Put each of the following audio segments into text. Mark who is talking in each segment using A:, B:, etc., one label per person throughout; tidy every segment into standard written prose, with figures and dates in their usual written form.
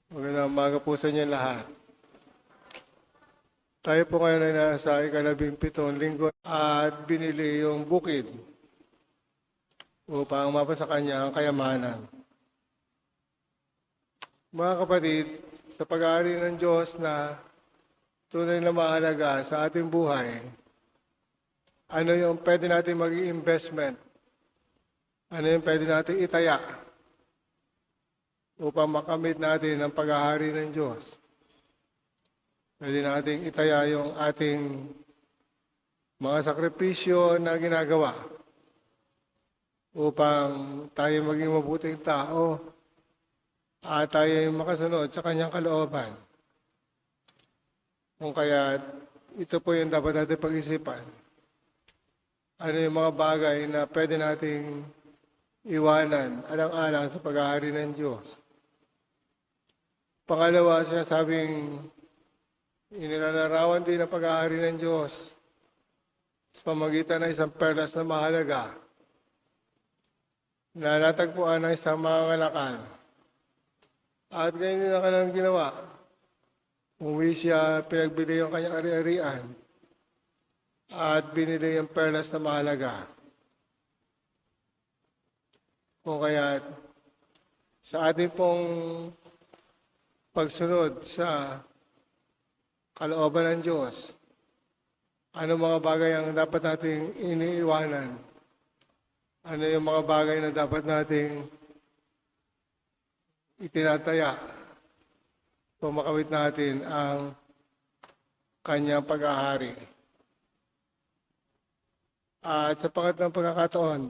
A: Magandang umaga po sa inyo lahat. Tayo po ngayon ay nasa ika-17 linggo at binili yung bukid upang mapasa kanya ang kayamanan. Mga kapatid, sa pag-aari ng Diyos na tunay na mahalaga sa ating buhay, ano yung pwede natin maging investment? Ano yung pwede natin itaya upang makamit natin ang pag-ahari ng Diyos? Pwede nating itaya yung ating mga sakripisyo na ginagawa upang tayo maging mabuting tao at tayo makasunod sa kanyang kalooban. Kung kaya ito po yung dapat natin pag-isipan. Ano yung mga bagay na pwede nating iwanan alang-alang sa pag-ahari ng Diyos. Pangalawa, sinasabing inilalarawan din ang pag-ahari ng Diyos sa pamagitan ng isang perlas na mahalaga na natagpuan ng isang mangangalakal. At ganyan din ang kanyang ginawa. Umuwi siya, pinagbili yung kanyang ari-arian at binili yung perlas na mahalaga. Kung kaya sa ating pong pagsunod sa kalooban ng Diyos, ano mga bagay ang dapat nating iniiwanan? Ano yung mga bagay na dapat nating itinataya kung makamit natin ang kanyang pag-ahari? At sa pangatlong pagkakataon,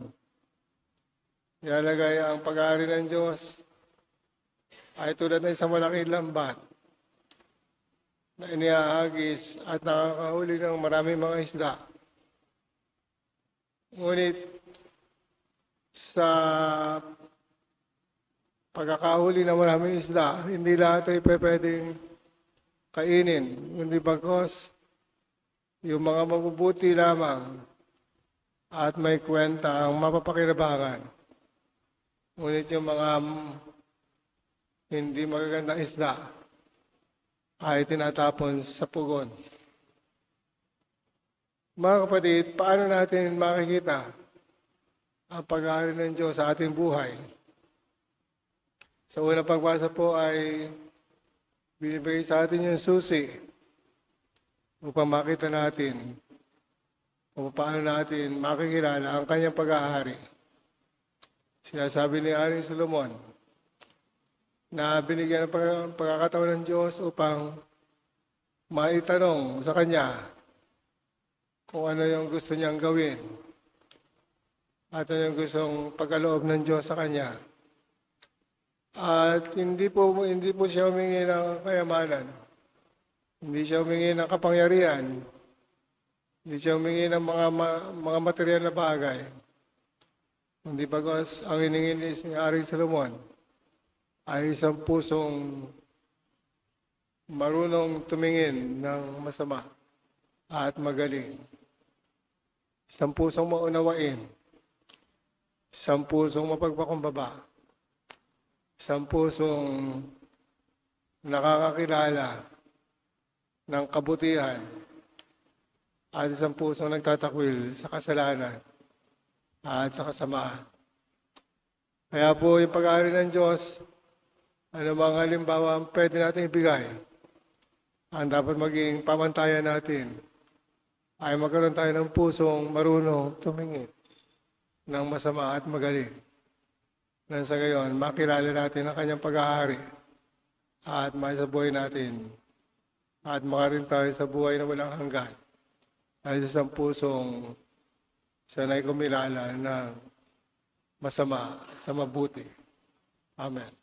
A: nilalagay ang pag-ahari ng Diyos ay tulad ng isang malaking lambat na iniahagis at nakakahuli ng maraming mga isda. Ngunit sa pagkakahuli ng maraming isda, hindi lahat ay pwedeng kainin. Hindi bagkos yung mga mabubuti lamang at may kwenta ang mapapakinabangan. Ngunit yung mga hindi magagandang isda ay tinatapon sa pugon. Mga kapatid, paano natin makikita ang pag-ahari ng Diyos sa ating buhay? Sa unang pagbasa po ay binibigay sa atin yung susi upang makita natin kung paano natin makikilala ang kanyang pag-ahari. Sinasabi ni Aring Solomon na binigyan ng pagkakataon ng Diyos upang maitanong sa Kanya kung ano yung gusto niyang gawin at ano yung gustong pagkaloob ng Diyos sa Kanya. At hindi po siya humingi ng kayamanan. Hindi siya humingi ng kapangyarihan. Hindi siya humingi ng mga material na bagay. Hindi bagos ang hiningin ni Aring Solomon ay isang pusong marunong tumingin ng masama at magaling. Isang pusong maunawain. Isang pusong mapagpakumbaba. Isang pusong nakakakilala ng kabutihan at isang pusong nagtatakwil sa kasalanan at sa kasamaan. Kaya po yung pag-aari ng Diyos, ano mga halimbawa ang pwede natin ibigay? Ang dapat maging pamantayan natin ay magkaroon tayo ng pusong marunong tumingin ng masama at magaling. Nang sa gayon, makilala natin ang kanyang pag-ahari at maisabuhay natin at makarin tayo sa buhay na walang hanggan ay sa isang pusong sanay kumilala ng masama sa mabuti. Amen.